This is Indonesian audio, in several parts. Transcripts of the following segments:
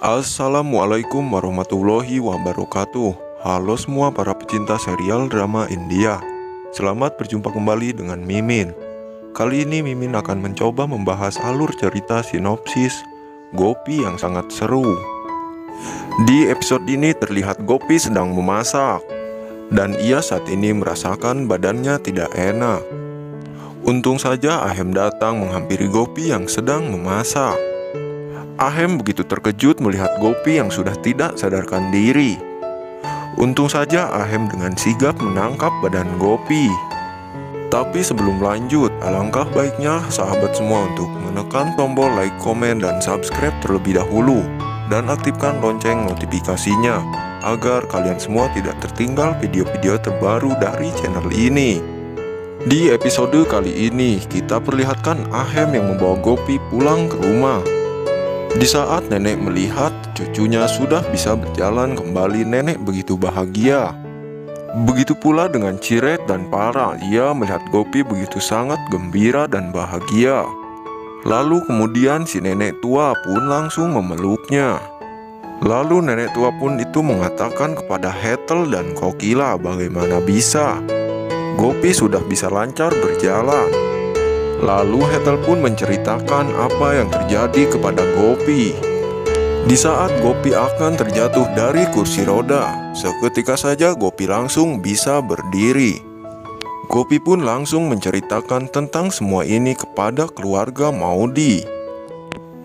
Assalamualaikum warahmatullahi wabarakatuh. Halo semua para pecinta serial drama India. Selamat berjumpa kembali dengan Mimin. Kali ini Mimin akan mencoba membahas alur cerita sinopsis Gopi yang sangat seru. Di episode ini terlihat Gopi sedang memasak, dan ia saat ini merasakan badannya tidak enak. Untung saja Ahem datang menghampiri Gopi yang sedang memasak. Ahem begitu terkejut melihat Gopi yang sudah tidak sadarkan diri. Untung saja Ahem dengan sigap menangkap badan Gopi. Tapi sebelum lanjut, alangkah baiknya sahabat semua untuk menekan tombol like, komen, dan subscribe terlebih dahulu, dan aktifkan lonceng notifikasinya agar kalian semua tidak tertinggal video-video terbaru dari channel ini. Di episode kali ini kita perlihatkan Ahem yang membawa Gopi pulang ke rumah. Di saat nenek melihat cucunya sudah bisa berjalan kembali, nenek begitu bahagia. Begitu pula dengan Ciret dan Para, ia melihat Gopi begitu sangat gembira dan bahagia. Lalu kemudian si nenek tua pun langsung memeluknya. Lalu nenek tua pun itu mengatakan kepada Hetel dan Kokila bagaimana bisa Gopi sudah bisa lancar berjalan. Lalu Hetel pun menceritakan apa yang terjadi kepada Gopi. Di saat Gopi akan terjatuh dari kursi roda, seketika saja Gopi langsung bisa berdiri. Gopi pun langsung menceritakan tentang semua ini kepada keluarga Maudi.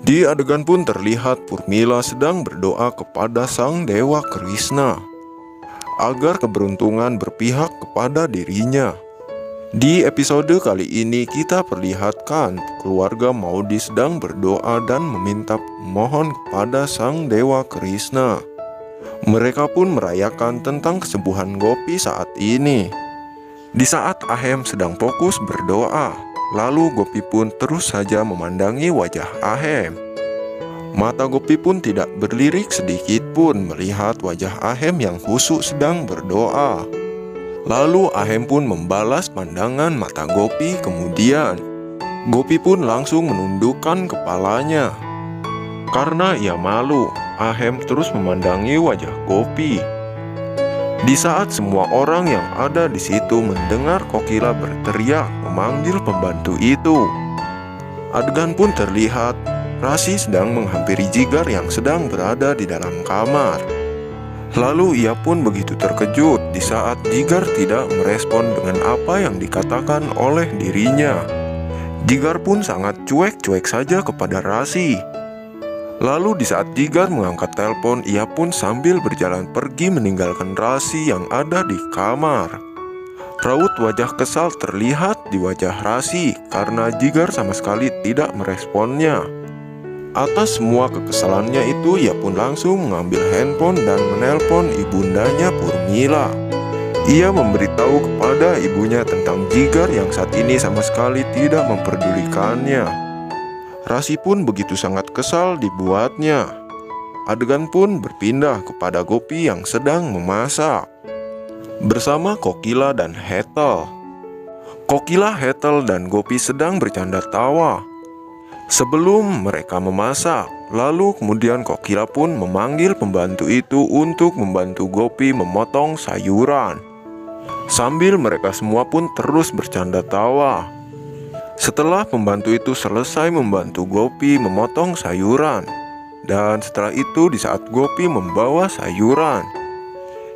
Di adegan pun terlihat Purmila sedang berdoa kepada Sang Dewa Krishna agar keberuntungan berpihak kepada dirinya. Di episode kali ini kita perlihatkan keluarga Maudi sedang berdoa dan meminta mohon kepada Sang Dewa Krishna. Mereka pun merayakan tentang kesembuhan Gopi saat ini. Di saat Ahem sedang fokus berdoa, lalu Gopi pun terus saja memandangi wajah Ahem. Mata Gopi pun tidak berlirik sedikit pun melihat wajah Ahem yang khusyuk sedang berdoa. Lalu Ahem pun membalas pandangan mata Gopi, kemudian Gopi pun langsung menundukkan kepalanya. Karena ia malu, Ahem terus memandangi wajah Gopi. Di saat semua orang yang ada di situ mendengar Kokila berteriak memanggil pembantu itu, adegan pun terlihat Rasi sedang menghampiri Jigar yang sedang berada di dalam kamar. Lalu ia pun begitu terkejut di saat Jigar tidak merespon dengan apa yang dikatakan oleh dirinya. Jigar pun sangat cuek-cuek saja kepada Rasi. Lalu di saat Jigar mengangkat telepon, ia pun sambil berjalan pergi meninggalkan Rasi yang ada di kamar. Raut wajah kesal terlihat di wajah Rasi karena Jigar sama sekali tidak meresponnya. Atas semua kekesalannya itu, ia pun langsung mengambil handphone dan menelpon ibundanya Purmila. Ia memberitahu kepada ibunya tentang Jigar yang saat ini sama sekali tidak memperdulikannya. Rasi pun begitu sangat kesal dibuatnya. Adegan pun berpindah kepada Gopi yang sedang memasak bersama Kokila dan Hetel. Kokila, Hetel, dan Gopi sedang bercanda tawa sebelum mereka memasak. Lalu kemudian Kokila pun memanggil pembantu itu untuk membantu Gopi memotong sayuran. Sambil mereka semua pun terus bercanda tawa. Setelah pembantu itu selesai membantu Gopi memotong sayuran, dan setelah itu di saat Gopi membawa sayuran,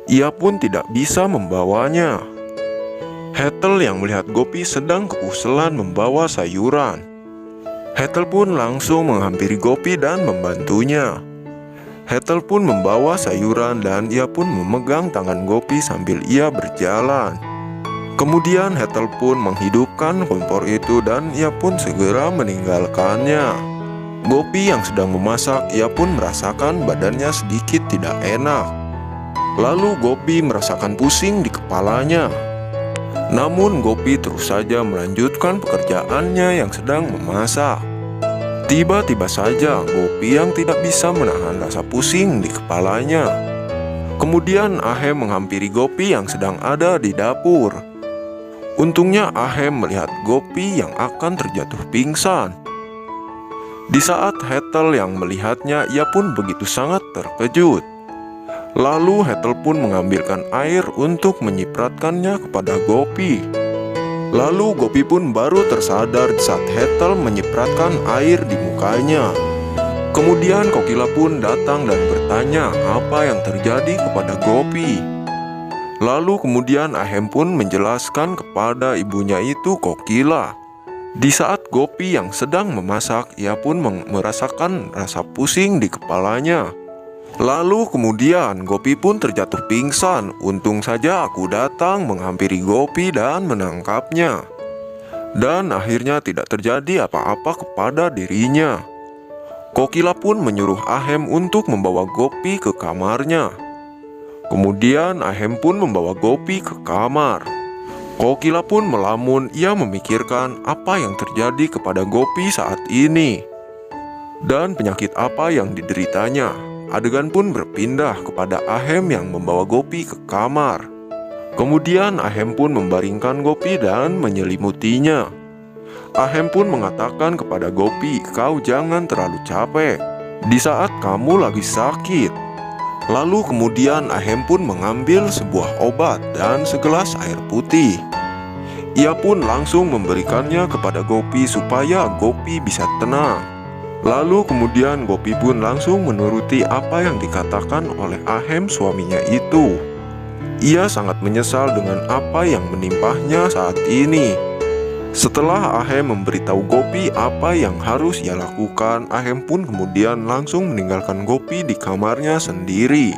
ia pun tidak bisa membawanya. Hetel yang melihat Gopi sedang kekuselan membawa sayuran, Hetel pun langsung menghampiri Gopi dan membantunya. Hetel pun membawa sayuran dan ia pun memegang tangan Gopi sambil ia berjalan. Kemudian Hetel pun menghidupkan kompor itu dan ia pun segera meninggalkannya. Gopi yang sedang memasak, ia pun merasakan badannya sedikit tidak enak. Lalu Gopi merasakan pusing di kepalanya. Namun Gopi terus saja melanjutkan pekerjaannya yang sedang memasak. Tiba-tiba saja Gopi yang tidak bisa menahan rasa pusing di kepalanya. Kemudian Ahem menghampiri Gopi yang sedang ada di dapur. Untungnya Ahem melihat Gopi yang akan terjatuh pingsan. Di saat Hetel yang melihatnya, ia pun begitu sangat terkejut. Lalu Hetel pun mengambilkan air untuk menyipratkannya kepada Gopi. Lalu Gopi pun baru tersadar saat Hetel menyipratkan air di mukanya. Kemudian Kokila pun datang dan bertanya apa yang terjadi kepada Gopi. Lalu kemudian Ahem pun menjelaskan kepada ibunya itu, Kokila. Di saat Gopi yang sedang memasak, ia pun merasakan rasa pusing di kepalanya. Lalu kemudian Gopi pun terjatuh pingsan. Untung saja aku datang menghampiri Gopi dan menangkapnya. Dan akhirnya tidak terjadi apa-apa kepada dirinya. Kokila pun menyuruh Ahem untuk membawa Gopi ke kamarnya. Kemudian Ahem pun membawa Gopi ke kamar. Kokila pun melamun, ia memikirkan apa yang terjadi kepada Gopi saat ini dan penyakit apa yang dideritanya. Adegan pun berpindah kepada Ahem yang membawa Gopi ke kamar. Kemudian Ahem pun membaringkan Gopi dan menyelimutinya. Ahem pun mengatakan kepada Gopi, kau jangan terlalu capek di saat kamu lagi sakit. Lalu kemudian Ahem pun mengambil sebuah obat dan segelas air putih. Ia pun langsung memberikannya kepada Gopi supaya Gopi bisa tenang. Lalu kemudian Gopi pun langsung menuruti apa yang dikatakan oleh Ahem suaminya itu. Ia sangat menyesal dengan apa yang menimpahnya saat ini. Setelah Ahem memberitahu Gopi apa yang harus ia lakukan, Ahem pun kemudian langsung meninggalkan Gopi di kamarnya sendiri.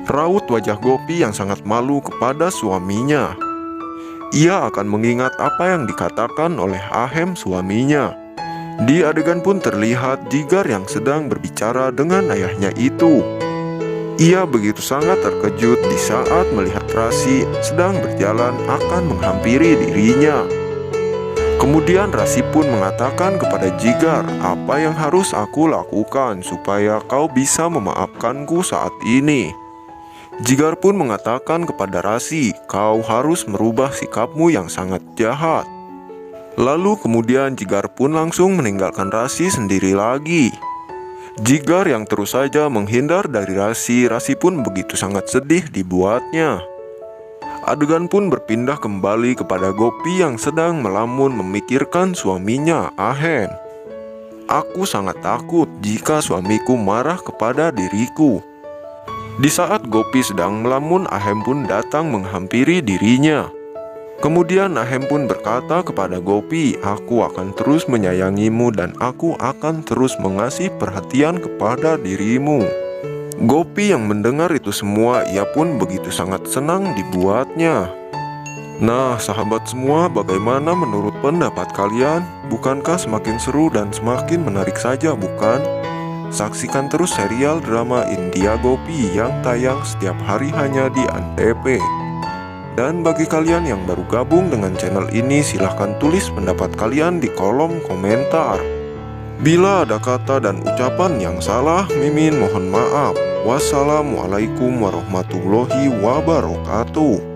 Raut wajah Gopi yang sangat malu kepada suaminya. Ia akan mengingat apa yang dikatakan oleh Ahem suaminya. Di adegan pun terlihat Jigar yang sedang berbicara dengan ayahnya itu. Ia begitu sangat terkejut di saat melihat Rasi sedang berjalan akan menghampiri dirinya. Kemudian Rasi pun mengatakan kepada Jigar, apa yang harus aku lakukan supaya kau bisa memaafkanku saat ini? Jigar pun mengatakan kepada Rasi, kau harus merubah sikapmu yang sangat jahat. Lalu kemudian Jigar pun langsung meninggalkan Rasi sendiri lagi. Jigar yang terus saja menghindar dari Rasi pun begitu sangat sedih dibuatnya. Adegan pun berpindah kembali kepada Gopi yang sedang melamun memikirkan suaminya, Ahem. Aku sangat takut jika suamiku marah kepada diriku. Di saat Gopi sedang melamun, Ahem pun datang menghampiri dirinya. Kemudian Ahem pun berkata kepada Gopi, aku akan terus menyayangimu dan aku akan terus mengasih perhatian kepada dirimu. Gopi yang mendengar itu semua, ia pun begitu sangat senang dibuatnya. Nah, sahabat semua, bagaimana menurut pendapat kalian? Bukankah semakin seru dan semakin menarik saja, bukan? Saksikan terus serial drama India Gopi yang tayang setiap hari hanya di Antv. Dan bagi kalian yang baru gabung dengan channel ini, silahkan tulis pendapat kalian di kolom komentar. Bila ada kata dan ucapan yang salah, Mimin mohon maaf. Wassalamualaikum warahmatullahi wabarakatuh.